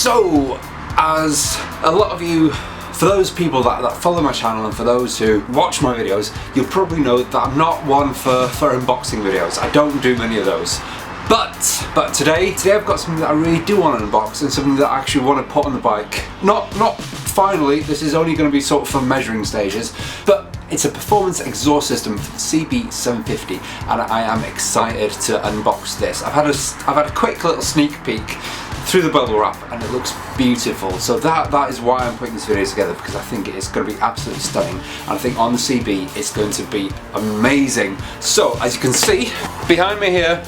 So, as a lot of you, for those people that follow my channel and for those who watch my videos, you'll probably know that I'm not one for unboxing videos. I don't do many of those. But today I've got something that I really do want to unbox and something that I actually want to put on the bike. Not finally, this is only going to be sort of for measuring stages, but it's a performance exhaust system for the CB750 and I am excited to unbox this. I've had a quick little sneak peek through the bubble wrap and it looks beautiful. So that is why I'm putting this video together, because I think it's going to be absolutely stunning and I think on the CB it's going to be amazing. So as you can see behind me here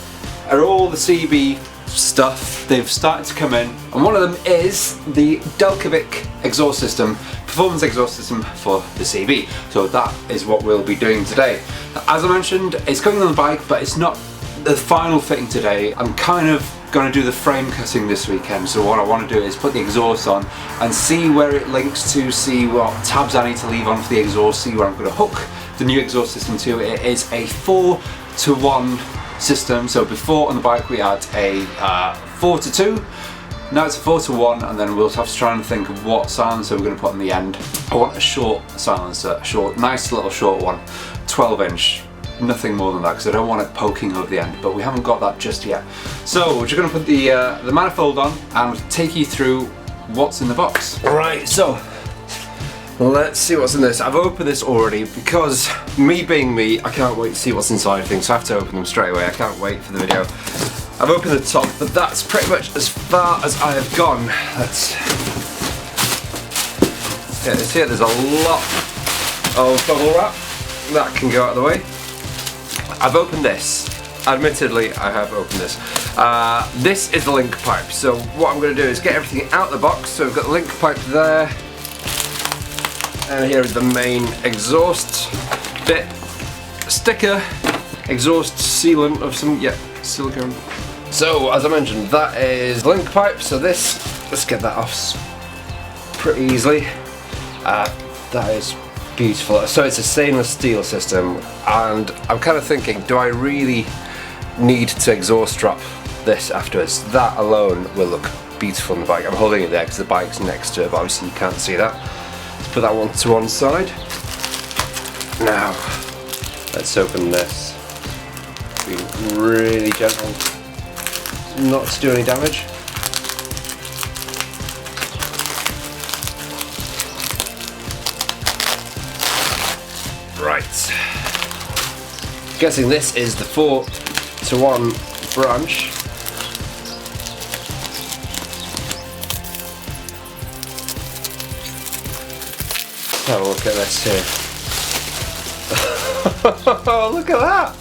are all the CB stuff. They've started to come in and one of them is the Delkevic exhaust system, performance exhaust system for the CB. So that is what we'll be doing today. As I mentioned, it's going on the bike, but it's not the final fitting today. I'm kind of going to do the frame cutting this weekend, so what I want to do is put the exhaust on and see where it links to, see what tabs I need to leave on for the exhaust, see where I'm going to hook the new exhaust system to. It is a 4-to-1 system, so before on the bike we had a 4-to-2, now it's a 4-to-1, and then we'll have to try and think of what silencer we're going to put on the end. I want a short silencer, nice little short one, 12-inch. Nothing more than that, because I don't want it poking over the end, but we haven't got that just yet. So we're just going to put the manifold on and take you through what's in the box. Right, so let's see what's in this. I've opened this already because me being me, I can't wait to see what's inside things, so I have to open them straight away. I can't wait for the video. I've opened the top, but that's pretty much as far as I have gone. Let's get this here. There's a lot of bubble wrap that can go out of the way. I've opened this. Admittedly, I have opened this. This is the link pipe. So what I'm going to do is get everything out of the box. So we've got the link pipe there, and here is the main exhaust bit. Sticker, exhaust sealant of some, silicone. So as I mentioned, that is the link pipe. So this, let's get that off pretty easily. That is beautiful. So it's a stainless steel system, and I'm kind of thinking, do I really need to exhaust strap this afterwards? That alone will look beautiful on the bike. I'm holding it there because the bike's next to it, but obviously you can't see that. Let's put that one to one side. Now, let's open this. Be really gentle, not to do any damage. Right, guessing this is the 4-to-1 branch. Let's have a look at this here. Look at that!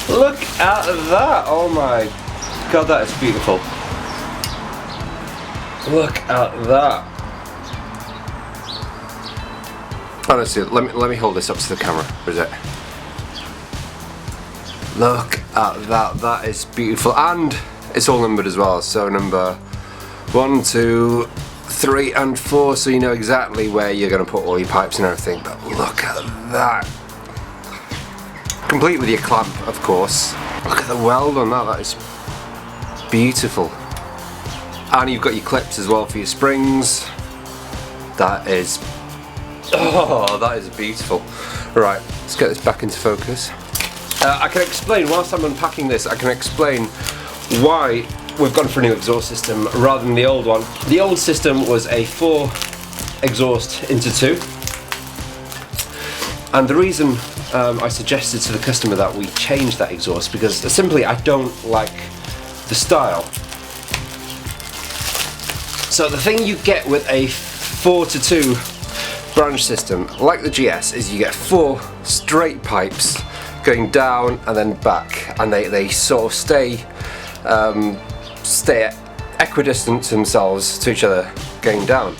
Look at that! Oh my god, that is beautiful. Look at that! Honestly, let me hold this up to the camera. Where is it? Look at that. That is beautiful, and it's all numbered as well. So number 1, 2, 3, and 4. So you know exactly where you're going to put all your pipes and everything. But look at that. Complete with your clamp, of course. Look at the weld on that. That is beautiful. And you've got your clips as well for your springs. That is. Oh, that is beautiful. Right, let's get this back into focus. I can explain, whilst I'm unpacking this, I can explain why we've gone for a new exhaust system rather than the old one. The old system was a 4 exhaust into 2. And the reason I suggested to the customer that we change that exhaust, because simply I don't like the style. So the thing you get with a 4-to-2 branch system, like the GS, is you get 4 straight pipes going down and then back, and they sort of stay equidistant themselves to each other going down.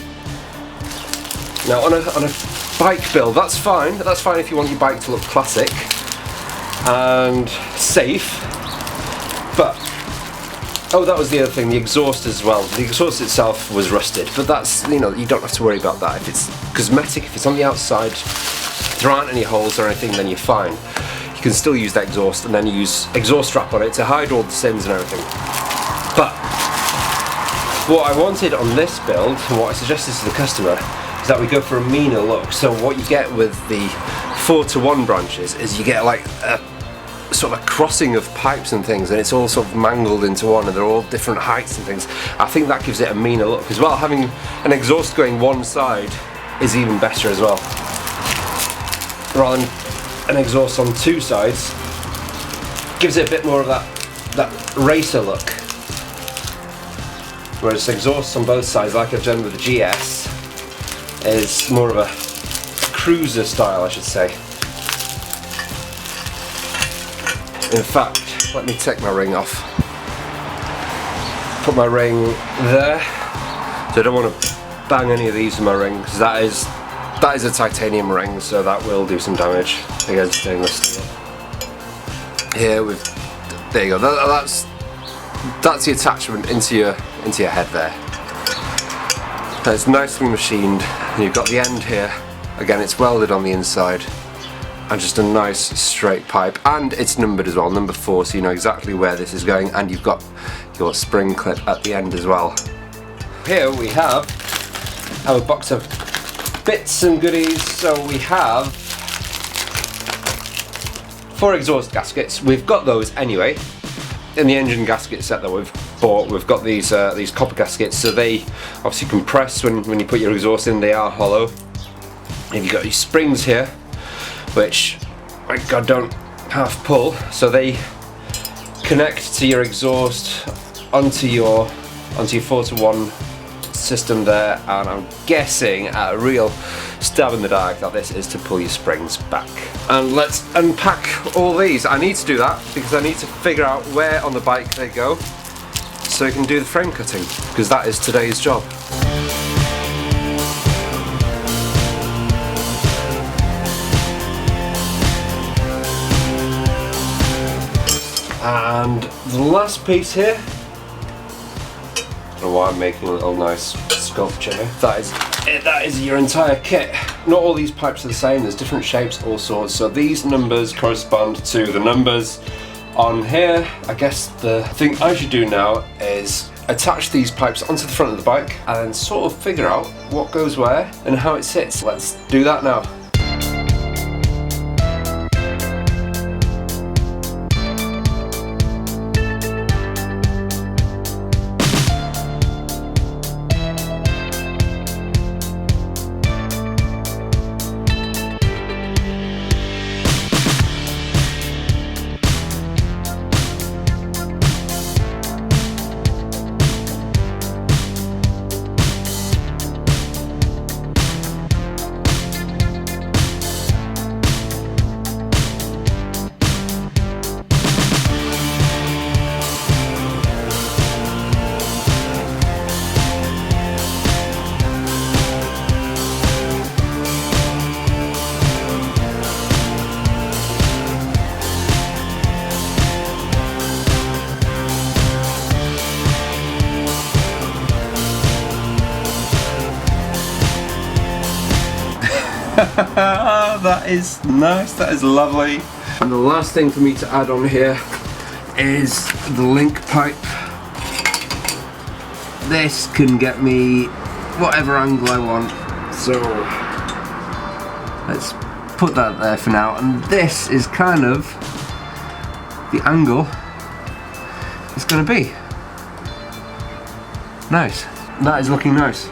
Now on a bike build, that's fine if you want your bike to look classic and safe, but oh, that was the other thing, the exhaust as well. The exhaust itself was rusted, but that's, you know, you don't have to worry about that. If it's cosmetic, if it's on the outside, if there aren't any holes or anything, then you're fine. You can still use that exhaust and then use exhaust strap on it to hide all the sins and everything. But What I wanted on this build, and what I suggested to the customer, is that we go for a meaner look. So what you get with the 4:1 branches is you get like a sort of crossing of pipes and things, and it's all sort of mangled into one, and they're all different heights and things. I think that gives it a meaner look as well. Having an exhaust going one side is even better as well, rather than an exhaust on two sides. Gives it a bit more of that racer look, whereas exhausts on both sides, like I've done with the GS, is more of a cruiser style, I should say. In fact, let me take my ring off. Put my ring there. So I don't want to bang any of these with my ring, because that is a titanium ring, so that will do some damage against stainless steel. Here there you go. That's the attachment into your head there. It's nicely machined. You've got the end here. Again, it's welded on the inside, and just a nice straight pipe, and it's numbered as well, number 4, so you know exactly where this is going, and you've got your spring clip at the end as well. Here we have our box of bits and goodies. So we have 4 exhaust gaskets. We've got those anyway. In the engine gasket set that we've bought, we've got these copper gaskets, so they obviously compress when you put your exhaust in. They are hollow. And you've got these springs here, which, my God, don't have pull, so they connect to your exhaust onto your 4:1 system there, and I'm guessing at a real stab in the dark that this is to pull your springs back. And let's unpack all these. I need to do that because I need to figure out where on the bike they go, so we can do the frame cutting, because that is today's job. And the last piece here, I don't know why I'm making a little nice sculpture here. That is it, that is your entire kit. Not all these pipes are the same, there's different shapes, all sorts. So these numbers correspond to the numbers on here. I guess the thing I should do now is attach these pipes onto the front of the bike and then sort of figure out what goes where and how it sits. Let's do that now. That is nice, that is lovely. And the last thing for me to add on here is the link pipe. This can get me whatever angle I want, so let's put that there for now. And this is kind of the angle it's going to be. Nice, that is looking nice.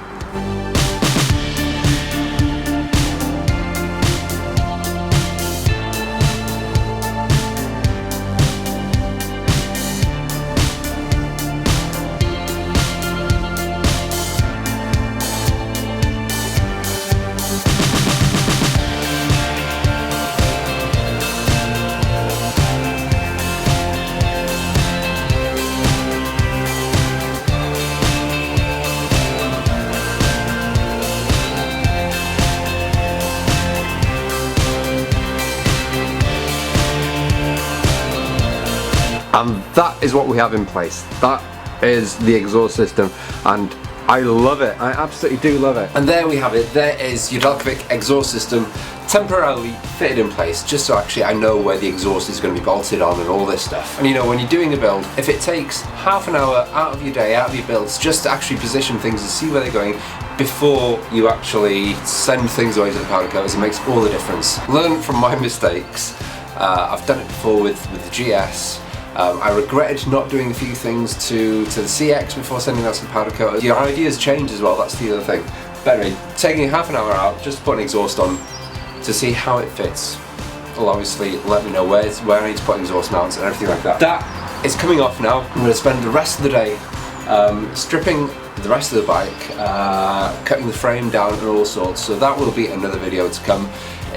And that is what we have in place. That is the exhaust system, and I love it. I absolutely do love it. And there we have it. There is your Delkevic exhaust system temporarily fitted in place, just so actually I know where the exhaust is going to be bolted on and all this stuff. And you know, when you're doing a build, if it takes half an hour out of your day, out of your builds, just to actually position things and see where they're going before you actually send things away to the powder coaters, it makes all the difference. Learn from my mistakes. I've done it before with the GS. I regretted not doing a few things to the CX before sending that to the powder coaters. Your ideas change as well, that's the other thing. But anyway, taking half an hour out, just to put an exhaust on to see how it fits. Will obviously let me know where I need to put exhaust mounts and everything like that. That is coming off now. I'm going to spend the rest of the day stripping the rest of the bike, cutting the frame down and all sorts, so that will be another video to come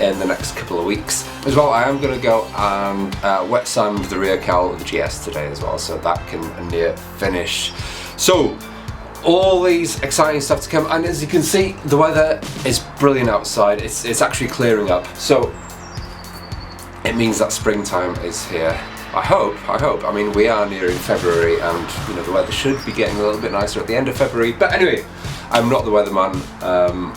in the next couple of weeks. As well, I am going to go and wet sand the rear cowl of the GS today as well, so that can near finish. So, all these exciting stuff to come, and as you can see, the weather is brilliant outside. It's actually clearing up, so it means that springtime is here. I hope. I mean, we are nearing February, and you know, the weather should be getting a little bit nicer at the end of February. But anyway, I'm not the weatherman.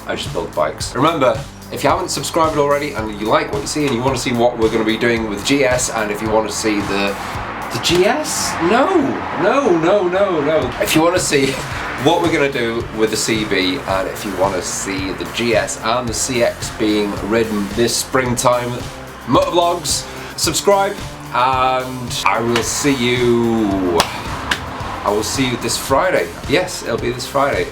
I just build bikes. Remember, if you haven't subscribed already and you like what you see and you want to see what we're going to be doing with GS, and if you want to see the GS? No. If you want to see what we're going to do with the CB, and if you want to see the GS and the CX being ridden this springtime motovlogs, subscribe, and I will see you this Friday. Yes, it'll be this Friday.